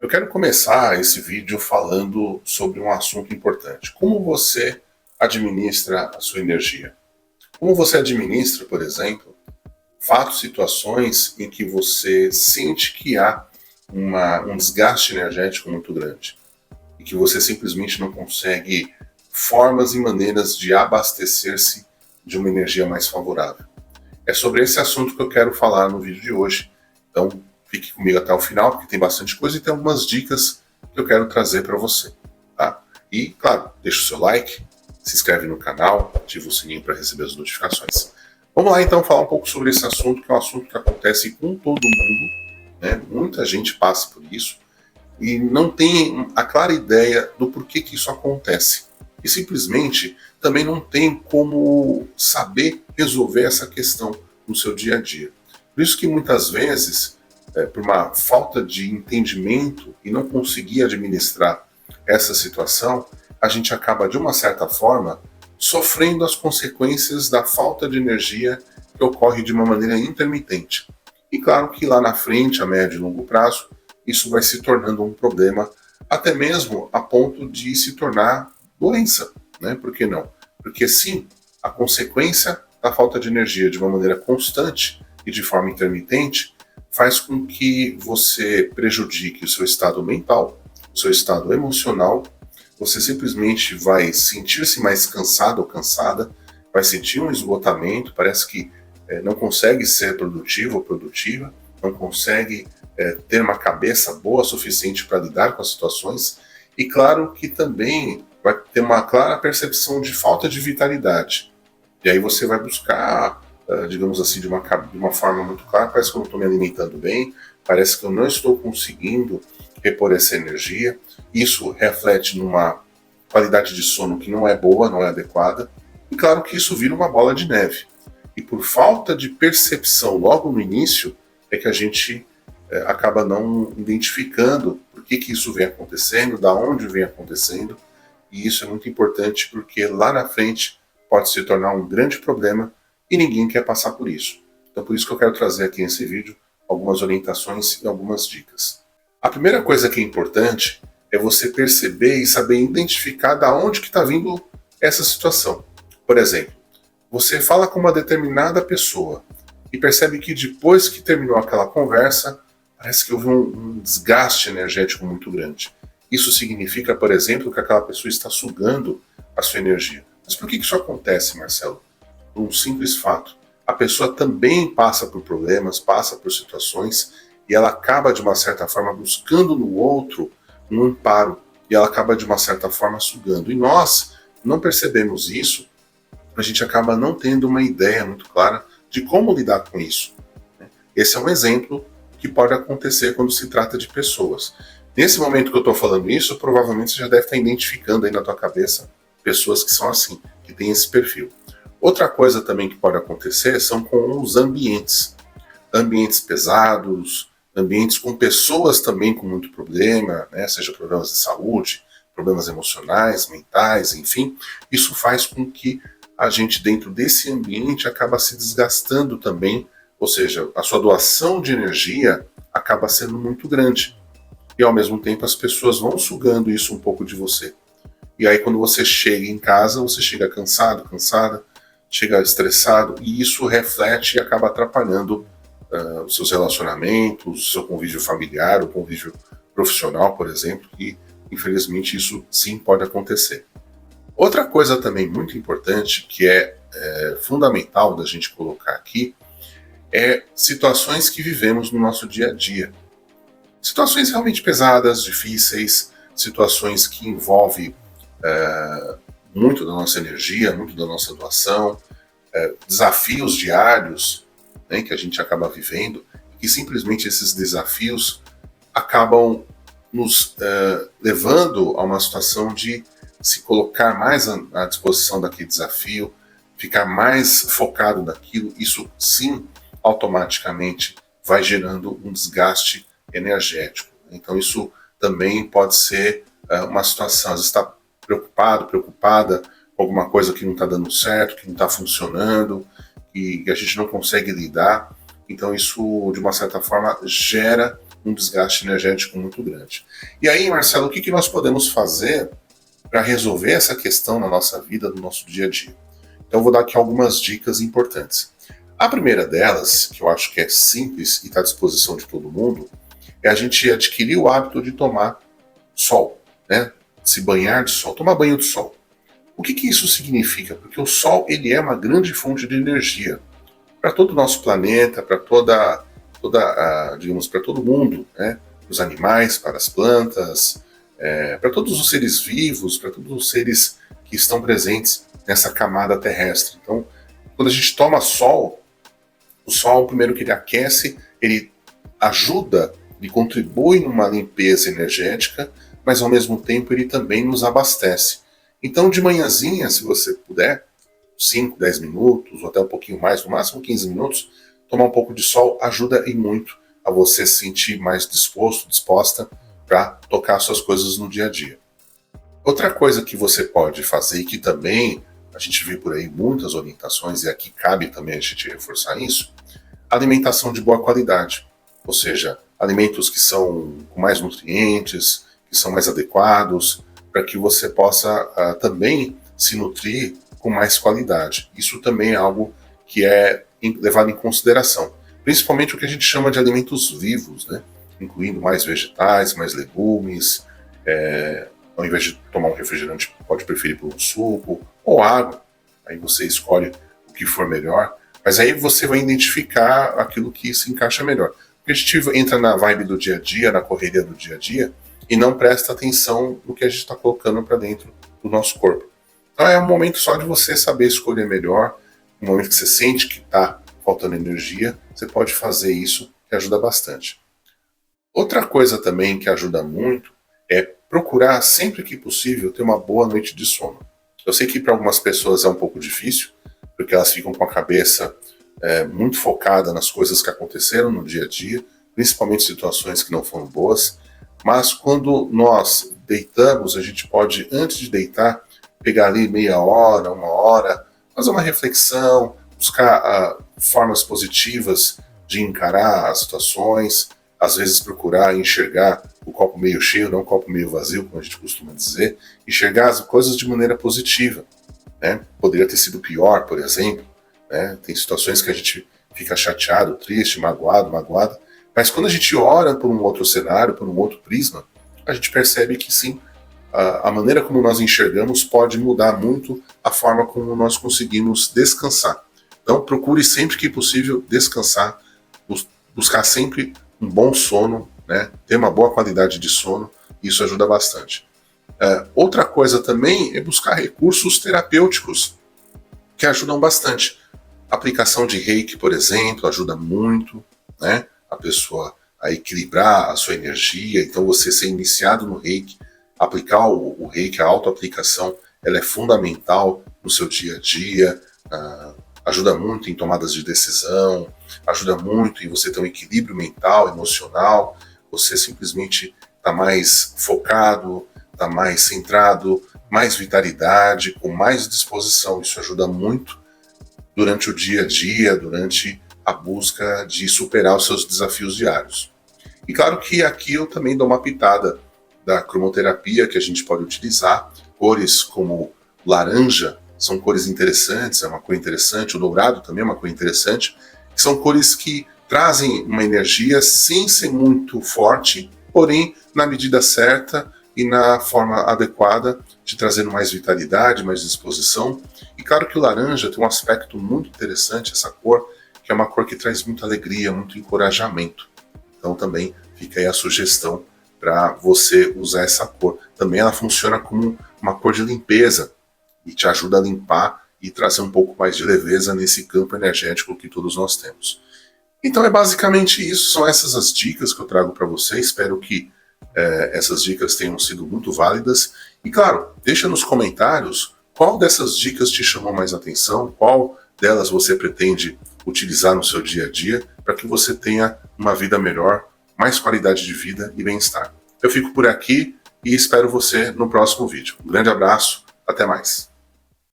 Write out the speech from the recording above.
Eu quero começar esse vídeo falando sobre um assunto importante. Como você administra a sua energia? Como você administra, por exemplo, fatos, situações em que você sente que há um desgaste energético muito grande e que você simplesmente não consegue formas e maneiras de abastecer-se de uma energia mais favorável. É sobre esse assunto que eu quero falar no vídeo de hoje. Então, fique comigo até o final, porque tem bastante coisa e tem algumas dicas que eu quero trazer para você. Tá? E, claro, deixa o seu like, se inscreve no canal, ativa o sininho para receber as notificações. Vamos lá então falar um pouco sobre esse assunto, que é um assunto que acontece com todo mundo, né? Muita gente passa por isso e não tem a clara ideia do porquê que isso acontece. E simplesmente também não tem como saber resolver essa questão no seu dia a dia. Por isso que muitas vezes, por uma falta de entendimento e não conseguir administrar essa situação, a gente acaba, de uma certa forma, sofrendo as consequências da falta de energia que ocorre de uma maneira intermitente. E claro que lá na frente, a médio e longo prazo, isso vai se tornando um problema, até mesmo a ponto de se tornar doença, né? Por que não? Porque sim, a consequência da falta de energia de uma maneira constante e de forma intermitente faz com que você prejudique o seu estado mental, o seu estado emocional, você simplesmente vai sentir-se mais cansado ou cansada, vai sentir um esgotamento, parece que não consegue ser produtivo ou produtiva, não consegue ter uma cabeça boa o suficiente para lidar com as situações, e claro que também vai ter uma clara percepção de falta de vitalidade. E aí você vai buscar, digamos assim, de uma forma muito clara, parece que eu não estou me alimentando bem, parece que eu não estou conseguindo repor essa energia. Isso reflete numa qualidade de sono que não é boa, não é adequada, e claro que isso vira uma bola de neve. E por falta de percepção logo no início, é que a gente acaba não identificando por que isso vem acontecendo, da onde vem acontecendo, e isso é muito importante porque lá na frente pode se tornar um grande problema e ninguém quer passar por isso. Então por isso que eu quero trazer aqui nesse vídeo algumas orientações e algumas dicas. A primeira coisa que é importante é você perceber e saber identificar da onde que está vindo essa situação. Por exemplo, você fala com uma determinada pessoa e percebe que depois que terminou aquela conversa, parece que houve um desgaste energético muito grande. Isso significa, por exemplo, que aquela pessoa está sugando a sua energia. Mas por que isso acontece, Marcelo? Por um simples fato. A pessoa também passa por problemas, passa por situações, e ela acaba, de uma certa forma, buscando no outro um amparo, e ela acaba, de uma certa forma, sugando. E nós não percebemos isso, a gente acaba não tendo uma ideia muito clara de como lidar com isso. Esse é um exemplo que pode acontecer quando se trata de pessoas. Nesse momento que eu estou falando isso, provavelmente você já deve estar identificando aí na tua cabeça pessoas que são assim, que têm esse perfil. Outra coisa também que pode acontecer são com os ambientes. Ambientes pesados, ambientes com pessoas também com muito problema, né? Seja problemas de saúde, problemas emocionais, mentais, enfim. Isso faz com que a gente dentro desse ambiente acaba se desgastando também, ou seja, a sua doação de energia acaba sendo muito grande. E ao mesmo tempo as pessoas vão sugando isso um pouco de você. E aí quando você chega em casa, você chega cansado, cansada, chega estressado, e isso reflete e acaba atrapalhando os seus relacionamentos, o seu convívio familiar, o convívio profissional, por exemplo, e infelizmente isso sim pode acontecer. Outra coisa também muito importante, que é fundamental da gente colocar aqui, é situações que vivemos no nosso dia a dia. Situações realmente pesadas, difíceis, situações que envolvem muito da nossa energia, muito da nossa doação, desafios diários, né, que a gente acaba vivendo, e simplesmente esses desafios acabam nos levando a uma situação de se colocar mais à disposição daquele desafio, ficar mais focado naquilo, isso sim, automaticamente vai gerando um desgaste energético. Então isso também pode ser uma situação, às vezes está preocupado, preocupada com alguma coisa que não está dando certo, que não está funcionando, que a gente não consegue lidar. Então isso, de uma certa forma, gera um desgaste energético muito grande. E aí, Marcelo, o que nós podemos fazer para resolver essa questão na nossa vida, no nosso dia a dia? Então eu vou dar aqui algumas dicas importantes. A primeira delas, que eu acho que é simples e está à disposição de todo mundo, é a gente adquirir o hábito de tomar sol, né? Se banhar de sol, tomar banho de sol. O que isso significa? Porque o sol ele é uma grande fonte de energia para todo o nosso planeta, para digamos, para todo mundo, né? Para os animais, para as plantas, para todos os seres vivos, para todos os seres que estão presentes nessa camada terrestre. Então, quando a gente toma sol, o sol, primeiro que ele aquece, ele ajuda, ele contribui numa limpeza energética, mas ao mesmo tempo ele também nos abastece. Então, de manhãzinha, se você puder, 5, 10 minutos, ou até um pouquinho mais, no máximo 15 minutos, tomar um pouco de sol ajuda e muito a você se sentir mais disposto, disposta para tocar suas coisas no dia a dia. Outra coisa que você pode fazer, e que também a gente vê por aí muitas orientações, e aqui cabe também a gente reforçar isso, alimentação de boa qualidade. Ou seja, alimentos que são com mais nutrientes, que são mais adequados, para que você possa também se nutrir com mais qualidade. Isso também é algo que é levado em consideração. Principalmente o que a gente chama de alimentos vivos, né? Incluindo mais vegetais, mais legumes. Ao invés de tomar um refrigerante, pode preferir por um suco ou água. Aí você escolhe o que for melhor. Mas aí você vai identificar aquilo que se encaixa melhor. Porque a gente entra na vibe do dia a dia, na correria do dia a dia, e não presta atenção no que a gente está colocando para dentro do nosso corpo. Então é um momento só de você saber escolher melhor. No momento que você sente que está faltando energia, você pode fazer isso, que ajuda bastante. Outra coisa também que ajuda muito é procurar, sempre que possível, ter uma boa noite de sono. Eu sei que para algumas pessoas é um pouco difícil, porque elas ficam com a cabeça muito focada nas coisas que aconteceram no dia a dia, principalmente situações que não foram boas. Mas quando nós deitamos, a gente pode, antes de deitar, pegar ali meia hora, uma hora, fazer uma reflexão, buscar formas positivas de encarar as situações, às vezes procurar enxergar o copo meio cheio, não o copo meio vazio, como a gente costuma dizer, enxergar as coisas de maneira positiva. Né? Poderia ter sido pior, por exemplo. Né? Tem situações que a gente fica chateado, triste, magoada, mas quando a gente ora por um outro cenário, por um outro prisma, a gente percebe que sim, a maneira como nós enxergamos pode mudar muito a forma como nós conseguimos descansar. Então procure sempre que possível descansar, buscar sempre um bom sono, né? Ter uma boa qualidade de sono, isso ajuda bastante. Outra coisa também é buscar recursos terapêuticos que ajudam bastante. A aplicação de reiki, por exemplo, ajuda muito, né? A pessoa a equilibrar a sua energia. Então você ser iniciado no reiki, aplicar o reiki, a autoaplicação, ela é fundamental no seu dia a dia, ajuda muito em tomadas de decisão, ajuda muito em você ter um equilíbrio mental, emocional, você simplesmente está mais focado, está mais centrado, mais vitalidade, com mais disposição. Isso ajuda muito durante o dia a dia, durante a busca de superar os seus desafios diários. E claro que aqui eu também dou uma pitada da cromoterapia que a gente pode utilizar. Cores como laranja são cores interessantes, é uma cor interessante, o dourado também é uma cor interessante, que são cores que trazem uma energia sem ser muito forte, porém na medida certa e na forma adequada de trazendo mais vitalidade, mais disposição. E claro que o laranja tem um aspecto muito interessante, essa cor, que é uma cor que traz muita alegria, muito encorajamento. Então também fica aí a sugestão para você usar essa cor. Também ela funciona como uma cor de limpeza e te ajuda a limpar e trazer um pouco mais de leveza nesse campo energético que todos nós temos. Então é basicamente isso, são essas as dicas que eu trago para você. Espero que essas dicas tenham sido muito válidas. E claro, deixa nos comentários qual dessas dicas te chamou mais atenção, qual delas você pretende utilizar no seu dia a dia para que você tenha uma vida melhor, mais qualidade de vida e bem-estar. Eu fico por aqui e espero você no próximo vídeo. Um grande abraço, até mais.